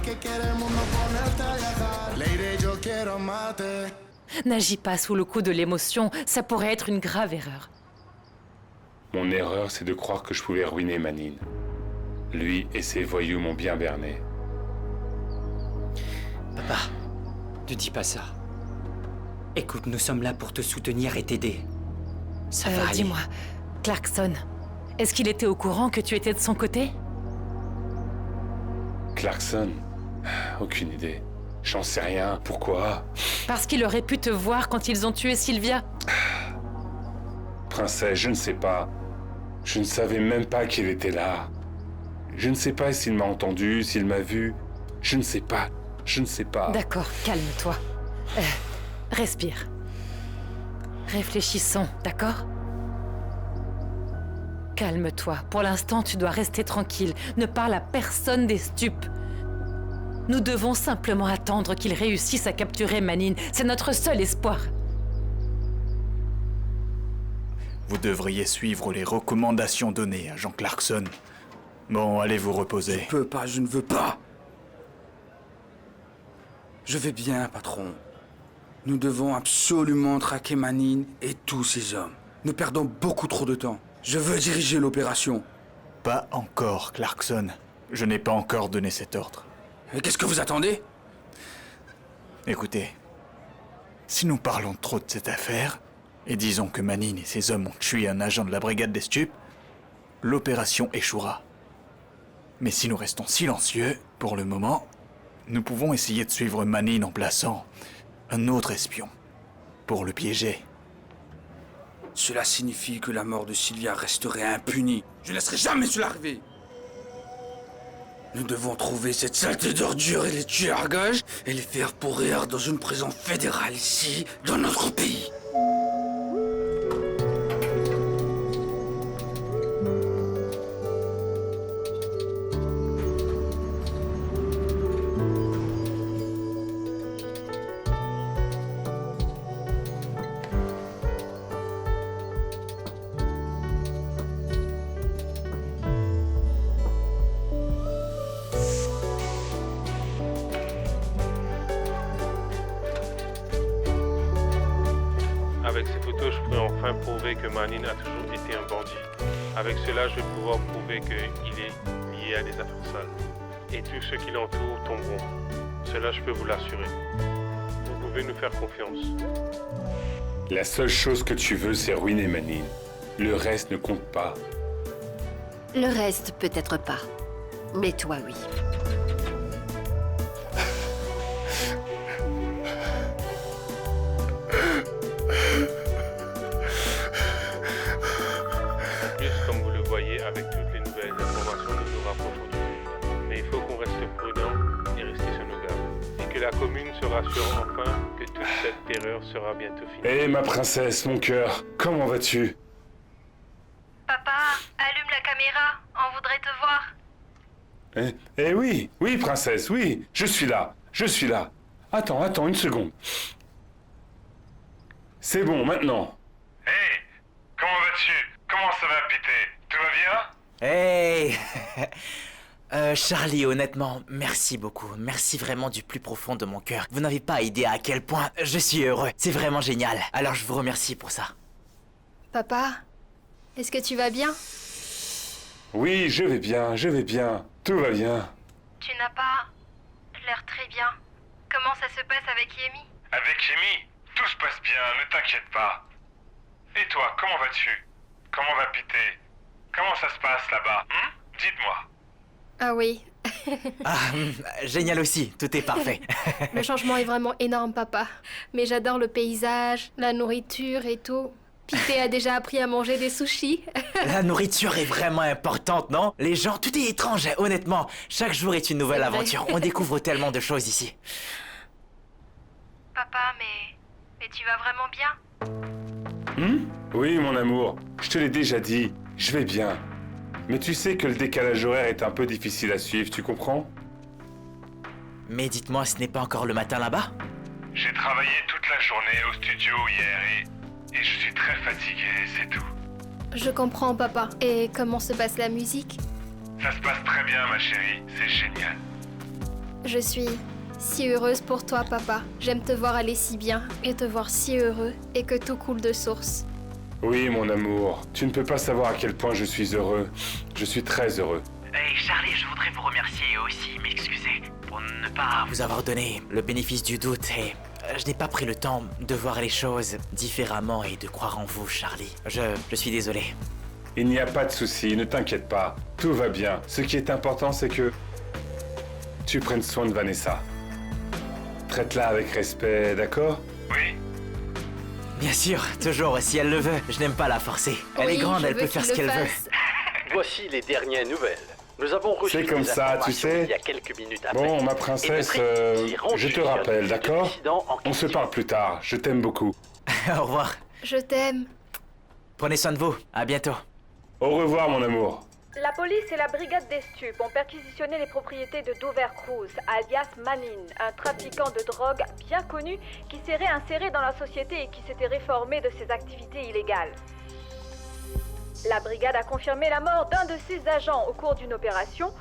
que quiere el mundo ponerte a viajar. Lady, yo quiero amarte. N'agis pas sous le coup de l'émotion, ça pourrait être une grave erreur. Mon erreur, c'est de croire que je pouvais ruiner Manine. Lui et ses voyous m'ont bien berné. Papa, ne dis pas ça. Écoute, nous sommes là pour te soutenir et t'aider. Ça va aller. Dis-moi, Clarkson, est-ce qu'il était au courant que tu étais de son côté? Clarkson? Aucune idée. J'en sais rien. Pourquoi? Parce qu'il aurait pu te voir quand ils ont tué Sylvia. Princesse, je ne sais pas. Je ne savais même pas qu'il était là. Je ne sais pas s'il m'a entendu, s'il m'a vu. Je ne sais pas. Je ne sais pas. D'accord, calme-toi. Respire. Réfléchissons, d'accord? Calme-toi. Pour l'instant, tu dois rester tranquille. Ne parle à personne des stupes. Nous devons simplement attendre qu'ils réussissent à capturer Manine. C'est notre seul espoir. Vous devriez suivre les recommandations données à Jean Clarkson. Bon, allez vous reposer. Je peux pas, je ne veux pas. Je vais bien, patron. Nous devons absolument traquer Manine et tous ses hommes. Nous perdons beaucoup trop de temps. Je veux diriger l'opération. Pas encore, Clarkson. Je n'ai pas encore donné cet ordre. Et qu'est-ce que vous attendez? Écoutez, si nous parlons trop de cette affaire, et disons que Manine et ses hommes ont tué un agent de la brigade des stupes, l'opération échouera. Mais si nous restons silencieux, pour le moment, nous pouvons essayer de suivre Manine en plaçant un autre espion, pour le piéger. Cela signifie que la mort de Sylvia resterait impunie. Je ne laisserai jamais cela arriver. Nous devons trouver cette saleté d'ordure et les tuer à gage et les faire pourrir dans une prison fédérale ici, dans notre pays. Avec ces photos, je pourrais enfin prouver que Manine a toujours été un bandit. Avec cela, je vais pouvoir prouver qu'il est lié à des affaires sales. Et tous ceux qui l'entourent tomberont. Cela, je peux vous l'assurer. Vous pouvez nous faire confiance. La seule chose que tu veux, c'est ruiner Manine. Le reste ne compte pas. Le reste, peut-être pas. Mais toi, oui. Comme vous le voyez, avec toutes les nouvelles informations, nous nous rapprochons du but. Mais il faut qu'on reste prudent et rester sur nos gardes. Et que la commune se rassure enfin que toute cette terreur sera bientôt finie. Hé, ma princesse, mon cœur, comment vas-tu? Papa, allume la caméra, on voudrait te voir. Eh oui, oui, princesse, oui, je suis là. Attends, une seconde. C'est bon, maintenant. Hé, comment vas-tu? Comment ça va, Pité? Tout va bien? Hey Charlie, honnêtement, merci beaucoup. Merci vraiment du plus profond de mon cœur. Vous n'avez pas idée à quel point je suis heureux. C'est vraiment génial. Alors je vous remercie pour ça. Papa, est-ce que tu vas bien? Oui, je vais bien. Tout va bien. Tu n'as pas l'air très bien. Comment ça se passe avec Yemi? Avec Amy, tout se passe bien, ne t'inquiète pas. Et toi, comment vas-tu? Comment va Pité? Comment ça se passe là-bas? Dites-moi. Ah oui. Génial aussi, tout est parfait. Le changement est vraiment énorme, papa. Mais j'adore le paysage, la nourriture et tout. Pité a déjà appris à manger des sushis. La nourriture est vraiment importante, non? Les gens, tout est étrange, honnêtement. Chaque jour est une nouvelle aventure. On découvre tellement de choses ici. Papa, mais tu vas vraiment bien? Oui, mon amour, je te l'ai déjà dit, je vais bien. Mais tu sais que le décalage horaire est un peu difficile à suivre, tu comprends? Mais dites-moi, ce n'est pas encore le matin là-bas? J'ai travaillé toute la journée au studio hier et je suis très fatigué, c'est tout. Je comprends, papa. Et comment se passe la musique? Ça se passe très bien, ma chérie, c'est génial. Je suis si heureuse pour toi, papa. J'aime te voir aller si bien et te voir si heureux et que tout coule de source. Oui, mon amour, tu ne peux pas savoir à quel point je suis heureux. Je suis très heureux. Hey Charlie, je voudrais vous remercier et aussi m'excuser pour ne pas vous avoir donné le bénéfice du doute et je n'ai pas pris le temps de voir les choses différemment et de croire en vous, Charlie. Je suis désolé. Il n'y a pas de souci, ne t'inquiète pas. Tout va bien. Ce qui est important, c'est que tu prennes soin de Vanessa. Traite-la avec respect, d'accord? Oui. Bien sûr, toujours, si elle le veut. Je n'aime pas la forcer. Elle Oui, est grande, je elle veux peut faire qu'il ce qu'elle le veut. fasse. Voici les dernières nouvelles. Nous avons reçu C'est comme des ça, tu informations sais. il y a quelques minutes à Bon, peine. ma Et princesse, le président je te rendu rappelle, le d'accord? président en On se question. parle plus tard. Je t'aime beaucoup. Au revoir. Je t'aime. Prenez soin de vous. À bientôt. Au revoir, mon amour. La police et la brigade des stupes ont perquisitionné les propriétés de Dover Cruz, alias Manine, un trafiquant de drogue bien connu qui s'est réinséré dans la société et qui s'était réformé de ses activités illégales. La brigade a confirmé la mort d'un de ses agents au cours d'une opération.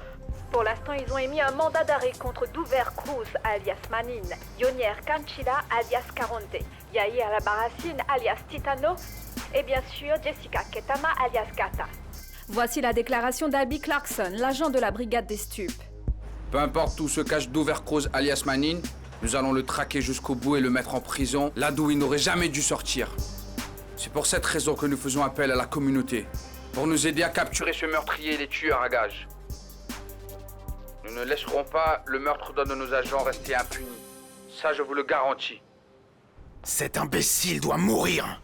Pour l'instant, ils ont émis un mandat d'arrêt contre Dover Cruz, alias Manine, Yonier Canchila, alias Caronte, Yair Albarracine, alias Titano, et bien sûr Jessica Ketama, alias Gata. Voici la déclaration d'Alby Clarkson, l'agent de la brigade des stupes. Peu importe où se cache Dover Cruz alias Manine, nous allons le traquer jusqu'au bout et le mettre en prison, là d'où il n'aurait jamais dû sortir. C'est pour cette raison que nous faisons appel à la communauté, pour nous aider à capturer ce meurtrier et les tueurs à gages. Nous ne laisserons pas le meurtre d'un de nos agents rester impuni. Ça, je vous le garantis. Cet imbécile doit mourir.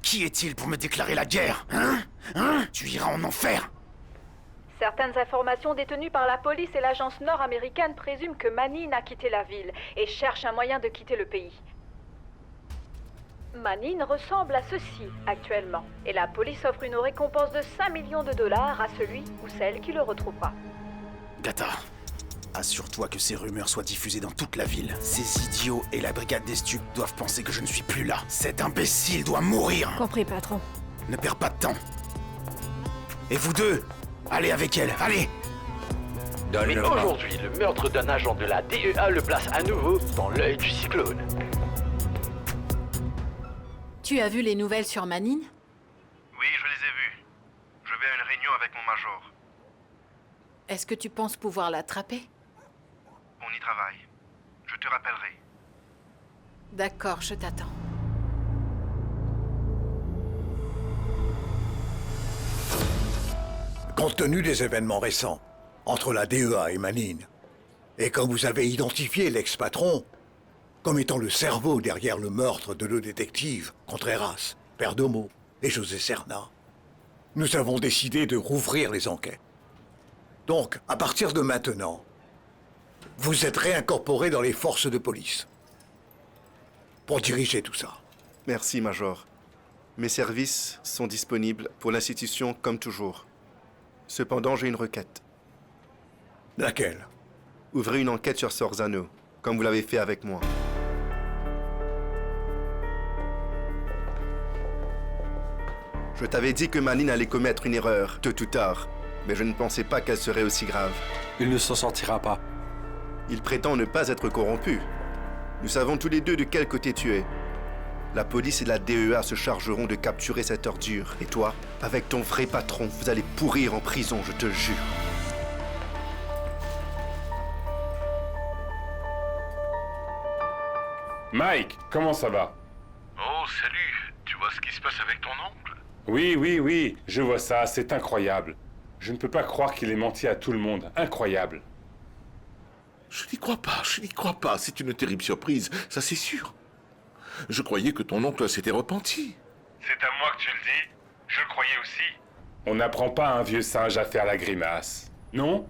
Qui est-il pour me déclarer la guerre, hein? Tu iras en enfer. Certaines informations détenues par la police et l'agence nord-américaine présument que Manine a quitté la ville et cherche un moyen de quitter le pays. Manine ressemble à ceci actuellement, et la police offre une récompense de 5 millions de dollars à celui ou celle qui le retrouvera. Gata, assure-toi que ces rumeurs soient diffusées dans toute la ville. Ces idiots et la brigade des stupes doivent penser que je ne suis plus là. Cet imbécile doit mourir. Compris, patron. Ne perds pas de temps. Et vous deux, allez avec elle, allez. Mais aujourd'hui, le meurtre d'un agent de la DEA le place à nouveau dans l'œil du cyclone. Tu as vu les nouvelles sur Manine? Oui, je les ai vus. Je vais à une réunion avec mon major. Est-ce que tu penses pouvoir l'attraper? On y travaille. Je te rappellerai. D'accord, je t'attends. Compte tenu des événements récents entre la DEA et Manine, et comme vous avez identifié l'ex-patron comme étant le cerveau derrière le meurtre de nos détectives Contreras, Perdomo et José Serna, nous avons décidé de rouvrir les enquêtes. Donc, à partir de maintenant, vous êtes réincorporé dans les forces de police pour diriger tout ça. Merci, Major. Mes services sont disponibles pour l'institution comme toujours. Cependant, j'ai une requête. Laquelle? Ouvrez une enquête sur Sorzano, comme vous l'avez fait avec moi. Je t'avais dit que Manine allait commettre une erreur, tôt ou tard, mais je ne pensais pas qu'elle serait aussi grave. Il ne s'en sortira pas. Il prétend ne pas être corrompu. Nous savons tous les deux de quel côté tu es. La police et la DEA se chargeront de capturer cette ordure. Et toi, avec ton vrai patron, vous allez pourrir en prison, je te jure. Mike, comment ça va? Oh, salut. Tu vois ce qui se passe avec ton oncle? Oui, je vois ça, c'est incroyable. Je ne peux pas croire qu'il ait menti à tout le monde. Incroyable. Je n'y crois pas. C'est une terrible surprise, ça c'est sûr. Je croyais que ton oncle s'était repenti. C'est à moi que tu le dis. Je le croyais aussi. On n'apprend pas à un vieux singe à faire la grimace, non?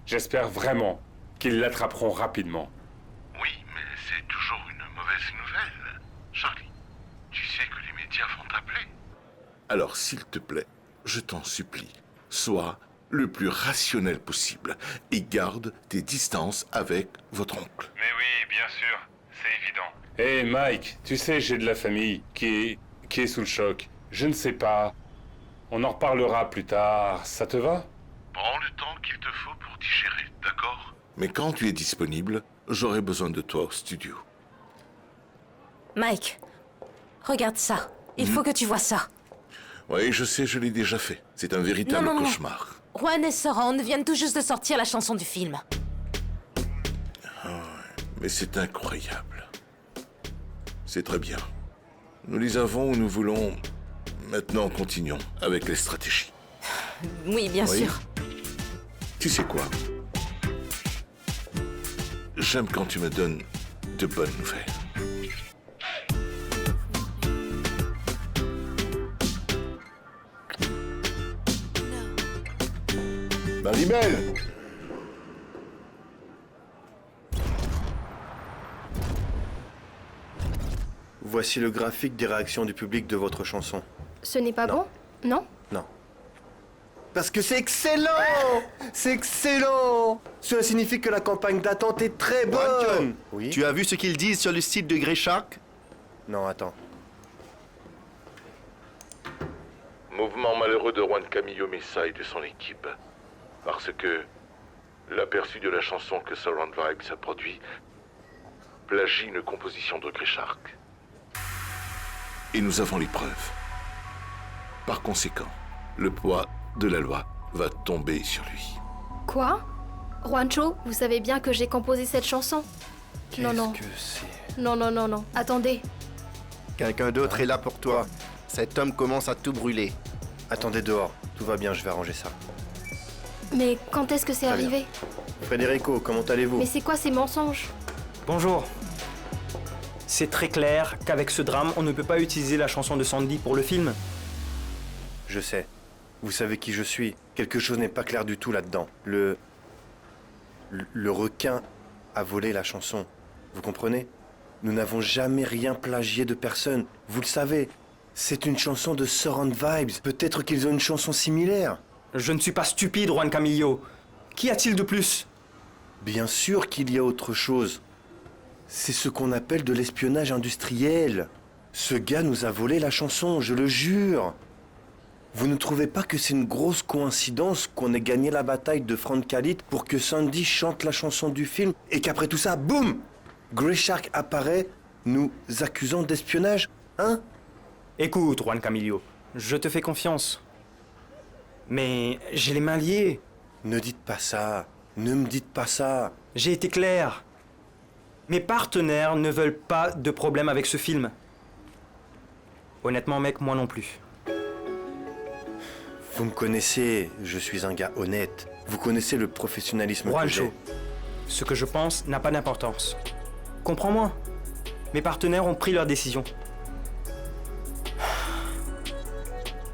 J'espère vraiment qu'ils l'attraperont rapidement. Oui, mais c'est toujours une mauvaise nouvelle. Charlie, tu sais que les médias vont t'appeler. Alors s'il te plaît, je t'en supplie, sois le plus rationnel possible et garde tes distances avec votre oncle. Mais oui, bien sûr, c'est évident. Hé Mike, tu sais, j'ai de la famille qui est sous le choc. Je ne sais pas. On en reparlera plus tard, ça te va? Prends le temps qu'il te faut pour digérer, d'accord? Mais quand tu es disponible, j'aurai besoin de toi au studio. Mike, regarde ça. Il faut que tu vois ça. Oui, je sais, je l'ai déjà fait. C'est un véritable cauchemar. Juan et Soran viennent tout juste de sortir la chanson du film. Mais c'est incroyable. C'est très bien. Nous les avons où nous voulons. Maintenant, continuons avec les stratégies. Oui, bien sûr. Tu sais quoi? J'aime quand tu me donnes de bonnes nouvelles. Marie-Belle! Voici le graphique des réactions du public de votre chanson. Ce n'est pas bon? Non? Non. Parce que c'est excellent! C'est excellent! Cela signifie que la campagne d'attente est très bonne! Oui? Tu as vu ce qu'ils disent sur le site de Grey Shark? Non, attends. Mouvement malheureux de Juan Camillo Mesa et de son équipe. Parce que l'aperçu de la chanson que Surround Vibes a produit plagie une composition de Grey Shark. Et nous avons les preuves. Par conséquent, le poids de la loi va tomber sur lui. Quoi? Juancho, vous savez bien que j'ai composé cette chanson? Non, non. Qu'est-ce que c'est? Non, non, non, non. Attendez. Quelqu'un d'autre est là pour toi. Cet homme commence à tout brûler. Attendez dehors. Tout va bien, je vais arranger ça. Mais quand est-ce que c'est Très bien. arrivé? Federico, comment allez-vous? Mais c'est quoi ces mensonges? Bonjour. C'est très clair qu'avec ce drame, on ne peut pas utiliser la chanson de Sandy pour le film. Je sais. Vous savez qui je suis. Quelque chose n'est pas clair du tout là-dedans. Le requin a volé la chanson. Vous comprenez? Nous n'avons jamais rien plagié de personne. Vous le savez. C'est une chanson de Surround Vibes. Peut-être qu'ils ont une chanson similaire. Je ne suis pas stupide, Juan Camillo. Qu'y a-t-il de plus? Bien sûr qu'il y a autre chose. C'est ce qu'on appelle de l'espionnage industriel. Ce gars nous a volé la chanson, je le jure. Vous ne trouvez pas que c'est une grosse coïncidence qu'on ait gagné la bataille de Francalit pour que Sandy chante la chanson du film et qu'après tout ça, boum, Grey Shark apparaît nous accusant d'espionnage, hein? Écoute, Juan Camillo, je te fais confiance. Mais j'ai les mains liées. Ne dites pas ça. Ne me dites pas ça. J'ai été clair. Mes partenaires ne veulent pas de problème avec ce film. Honnêtement, mec, moi non plus. Vous me connaissez, je suis un gars honnête. Vous connaissez le professionnalisme que j'ai. Juancho, ce que je pense n'a pas d'importance. Comprends-moi. Mes partenaires ont pris leur décision.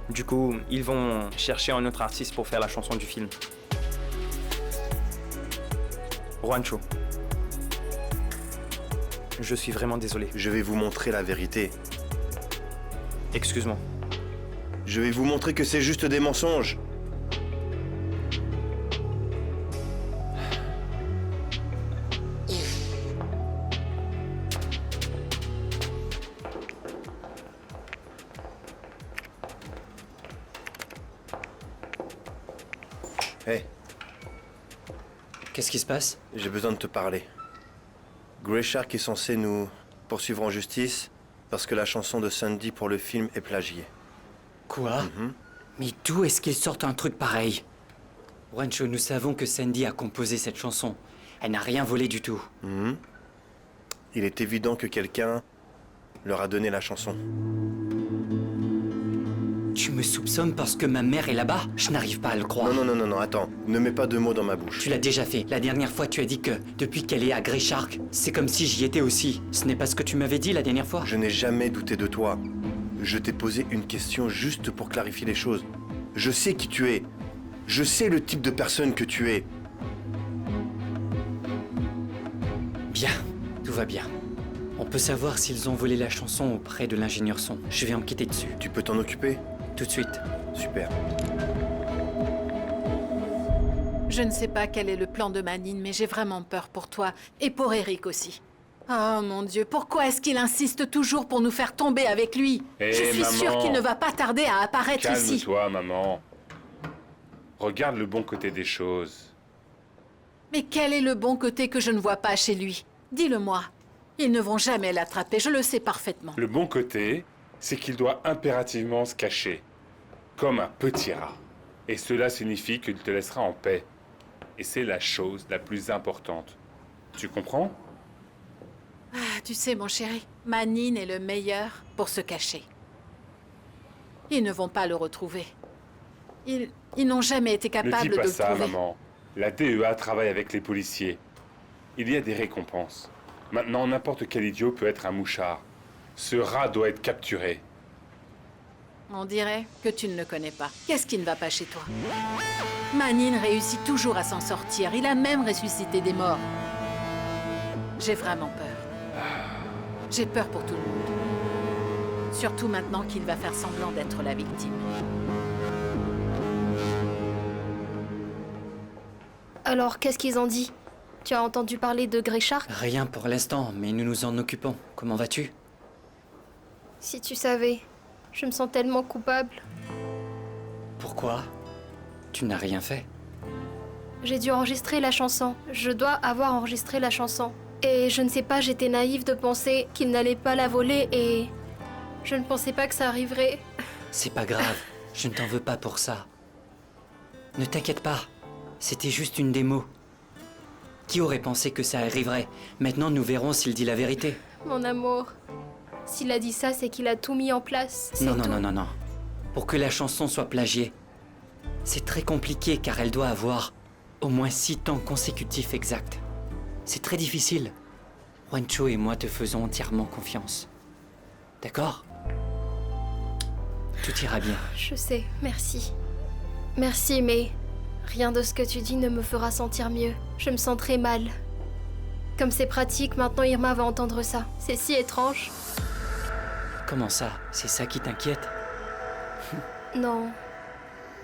Du coup, ils vont chercher un autre artiste pour faire la chanson du film. Juancho, je suis vraiment désolé. Je vais vous montrer la vérité. Excuse-moi. Je vais vous montrer que c'est juste des mensonges. Hey. Qu'est-ce qui se passe? J'ai besoin de te parler. Grey Shark est censé nous poursuivre en justice parce que la chanson de Sandy pour le film est plagiée. Quoi? Mais d'où est-ce qu'ils sortent un truc pareil? Juancho, nous savons que Sandy a composé cette chanson. Elle n'a rien volé du tout. Il est évident que quelqu'un leur a donné la chanson. Tu me soupçonnes parce que ma mère est là-bas? Je n'arrive pas à le croire. Non, attends. Ne mets pas de mots dans ma bouche. Tu l'as déjà fait. La dernière fois, tu as dit que depuis qu'elle est à Grey Shark, c'est comme si j'y étais aussi. Ce n'est pas ce que tu m'avais dit la dernière fois? Je n'ai jamais douté de toi. Je t'ai posé une question juste pour clarifier les choses. Je sais qui tu es. Je sais le type de personne que tu es. Bien, tout va bien. On peut savoir s'ils ont volé la chanson auprès de l'ingénieur son. Je vais enquêter dessus. Tu peux t'en occuper? Tout de suite. Super. Je ne sais pas quel est le plan de Manine, mais j'ai vraiment peur pour toi. Et pour Eric aussi. Oh mon Dieu, pourquoi est-ce qu'il insiste toujours pour nous faire tomber avec lui? Hé, Je suis sûre maman. qu'il ne va pas tarder à apparaître ici. Calme-toi, maman. Regarde le bon côté des choses. Mais quel est le bon côté que je ne vois pas chez lui? Dis-le-moi. Ils ne vont jamais l'attraper, je le sais parfaitement. Le bon côté, c'est qu'il doit impérativement se cacher, comme un petit rat. Et cela signifie qu'il te laissera en paix. Et c'est la chose la plus importante. Tu comprends? Ah, tu sais, mon chéri, Manine est le meilleur pour se cacher. Ils ne vont pas le retrouver. Ils n'ont jamais été capables Ne dis pas de ça, le trouver. maman. La DEA travaille avec les policiers. Il y a des récompenses. Maintenant, n'importe quel idiot peut être un mouchard. Ce rat doit être capturé. On dirait que tu ne le connais pas. Qu'est-ce qui ne va pas chez toi? Manine réussit toujours à s'en sortir. Il a même ressuscité des morts. J'ai vraiment peur. J'ai peur pour tout le monde. Surtout maintenant qu'il va faire semblant d'être la victime. Alors, qu'est-ce qu'ils ont dit? Tu as entendu parler de Grey Shark? Rien pour l'instant, mais nous nous en occupons. Comment vas-tu? Si tu savais, je me sens tellement coupable. Pourquoi? Tu n'as rien fait. J'ai dû enregistrer la chanson. Je dois avoir enregistré la chanson. Et je ne sais pas, j'étais naïve de penser qu'il n'allait pas la voler et... Je ne pensais pas que ça arriverait. C'est pas grave, je ne t'en veux pas pour ça. Ne t'inquiète pas, c'était juste une démo. Qui aurait pensé que ça arriverait? Maintenant, nous verrons s'il dit la vérité. Mon amour, s'il a dit ça, c'est qu'il a tout mis en place. Non, non, non, non, non. Pour que la chanson soit plagiée, c'est très compliqué car elle doit avoir au moins 6 temps consécutifs exacts. C'est très difficile. Juancho et moi te faisons entièrement confiance. D'accord? Tout ira bien. Je sais, merci. Merci, mais rien de ce que tu dis ne me fera sentir mieux. Je me sens très mal. Comme c'est pratique, maintenant Irma va entendre ça. C'est si étrange. Comment ça? C'est ça qui t'inquiète? Non.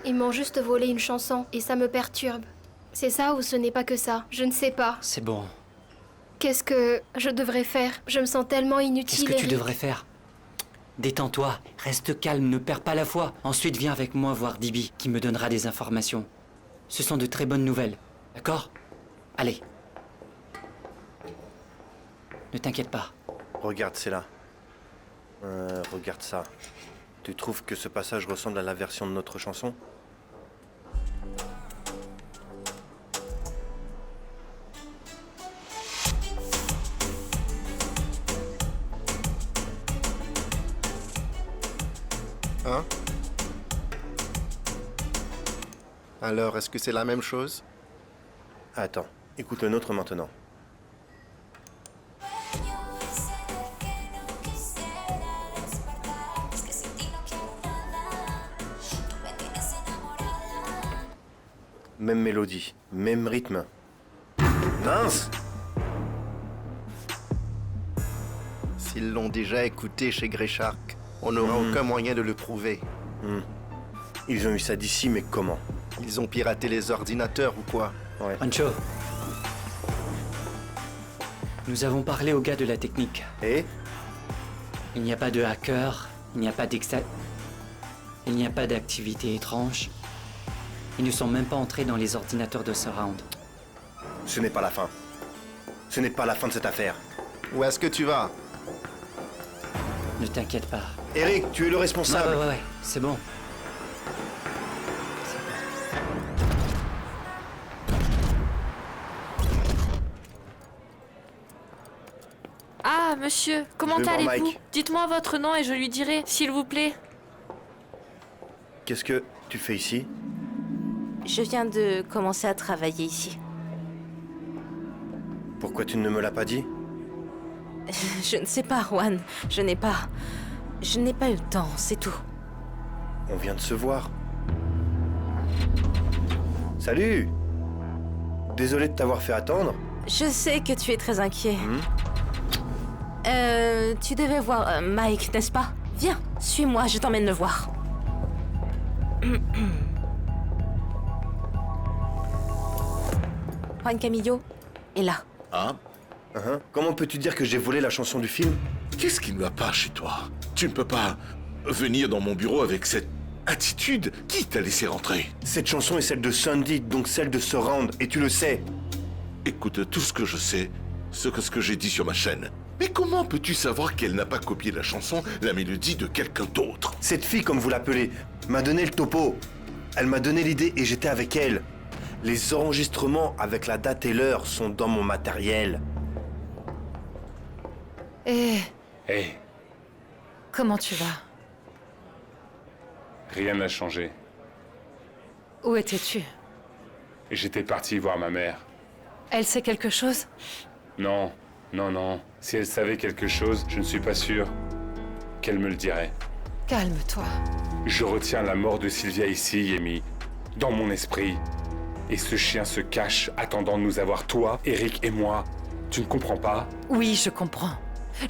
Ils m'ont juste volé une chanson et ça me perturbe. C'est ça ou ce n'est pas que ça? Je ne sais pas. C'est bon. Qu'est-ce que je devrais faire? Je me sens tellement inutile. Qu'est-ce que tu Eric. devrais faire? Détends-toi, reste calme, ne perds pas la foi. Ensuite, viens avec moi voir Dibi, qui me donnera des informations. Ce sont de très bonnes nouvelles, d'accord? Allez. Ne t'inquiète pas. Regarde, c'est là. Regarde ça. Tu trouves que ce passage ressemble à la version de notre chanson? Hein? Alors, est-ce que c'est la même chose? Attends, écoute le nôtre maintenant. Même mélodie, même rythme. Mince! S'ils l'ont déjà écouté chez Grey Shark, on n'aura aucun moyen de le prouver. Ils ont eu ça d'ici, mais comment? Ils ont piraté les ordinateurs ou quoi? Ouais. Pancho. Nous avons parlé aux gars de la technique. Et? Il n'y a pas de hacker, il n'y a pas il n'y a pas d'activité étrange. Ils ne sont même pas entrés dans les ordinateurs de Surround. Ce n'est pas la fin. Ce n'est pas la fin de cette affaire. Où est-ce que tu vas? Ne t'inquiète pas. Eric, tu es le responsable. Ouais, c'est bon. Ah, monsieur, comment Je vais voir allez-vous? Mike. Dites-moi votre nom et je lui dirai, s'il vous plaît. Qu'est-ce que tu fais ici? Je viens de commencer à travailler ici. Pourquoi tu ne me l'as pas dit? Je ne sais pas, Juan. Je n'ai pas eu le temps, c'est tout. On vient de se voir. Salut! Désolé de t'avoir fait attendre. Je sais que tu es très inquiet. Tu devais voir Mike, n'est-ce pas? Viens, suis-moi, je t'emmène le voir. Juan Camillo est là. Ah? Comment peux-tu dire que j'ai volé la chanson du film? Qu'est-ce qui ne va pas chez toi? Tu ne peux pas venir dans mon bureau avec cette attitude. Qui t'a laissé rentrer? Cette chanson est celle de Sandy, donc celle de Surround, et tu le sais. Écoute, tout ce que je sais, c'est ce que j'ai dit sur ma chaîne. Mais comment peux-tu savoir qu'elle n'a pas copié la chanson, la mélodie de quelqu'un d'autre? Cette fille, comme vous l'appelez, m'a donné le topo. Elle m'a donné l'idée et j'étais avec elle. Les enregistrements avec la date et l'heure sont dans mon matériel. Eh, Hé, comment tu vas? rien n'a changé. Où étais-tu? J'étais parti voir ma mère. Elle sait quelque chose? Non, non, non. Si elle savait quelque chose, je ne suis pas sûr qu'elle me le dirait. Calme-toi. Je retiens la mort de Sylvia ici, Yemi, dans mon esprit. Et ce chien se cache, attendant de nous avoir, toi, Eric et moi. Tu ne comprends pas? Oui, je comprends.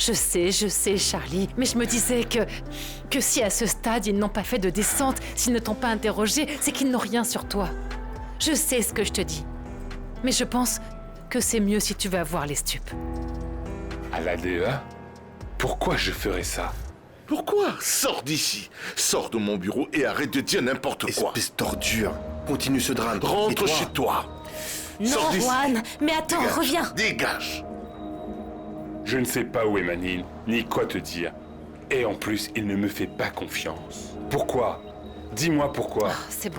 Je sais, Charlie, mais je me disais que si à ce stade ils n'ont pas fait de descente, s'ils ne t'ont pas interrogé, c'est qu'ils n'ont rien sur toi. Je sais ce que je te dis. Mais je pense que c'est mieux si tu vas voir les stupes. À la DEA? Pourquoi je ferais ça? Pourquoi? Sors d'ici. Sors de mon bureau et arrête de dire n'importe quoi. Espèce d'ordure. Continue ce drame. Rentre chez toi. Non, Sors d'ici. Juan, mais attends, Dégage. reviens. Dégage. Je ne sais pas où est Manine, ni quoi te dire. Et en plus, il ne me fait pas confiance. Pourquoi? Dis-moi pourquoi. C'est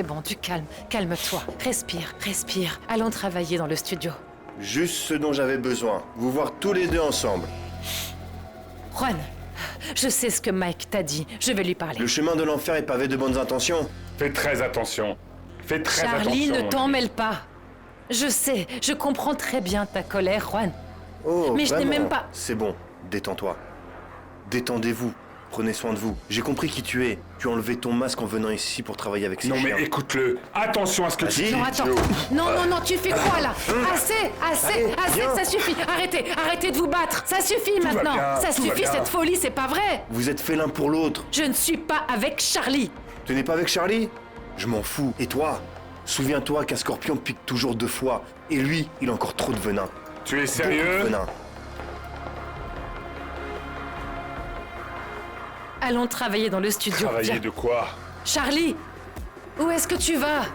bon, du calme. Calme-toi. Respire. Allons travailler dans le studio. Juste ce dont j'avais besoin. Vous voir tous les deux ensemble. Juan, je sais ce que Mike t'a dit. Je vais lui parler. Le chemin de l'enfer est pavé de bonnes intentions. Fais très attention. Fais très attention. Charlie, ne mon t'en ami. mêle pas. Je sais, je comprends très bien ta colère, Juan. Oh, Mais je n'ai vraiment. même pas... C'est bon, détends-toi. Détendez-vous. Prenez soin de vous. J'ai compris qui tu es. Tu as enlevé ton masque en venant ici pour travailler avec ces Non chiens. mais écoute-le. Attention à ce que tu dis. Non, attends. Non, tu fais quoi là? Assez, viens. ça suffit. Arrêtez de vous battre. Ça suffit va maintenant. bien, Ça tout va suffit, bien. cette folie, c'est pas vrai. Vous êtes fait l'un pour l'autre. Je ne suis pas avec Charlie. Tu n'es pas avec Charlie? Je m'en fous. Et toi? Souviens-toi qu'un scorpion pique toujours 2 fois. Et lui, il a encore trop de venin. Tu es Beaucoup sérieux? de venin. Allons travailler dans le studio. Travailler Viens. de quoi? Charlie, où est-ce que tu vas?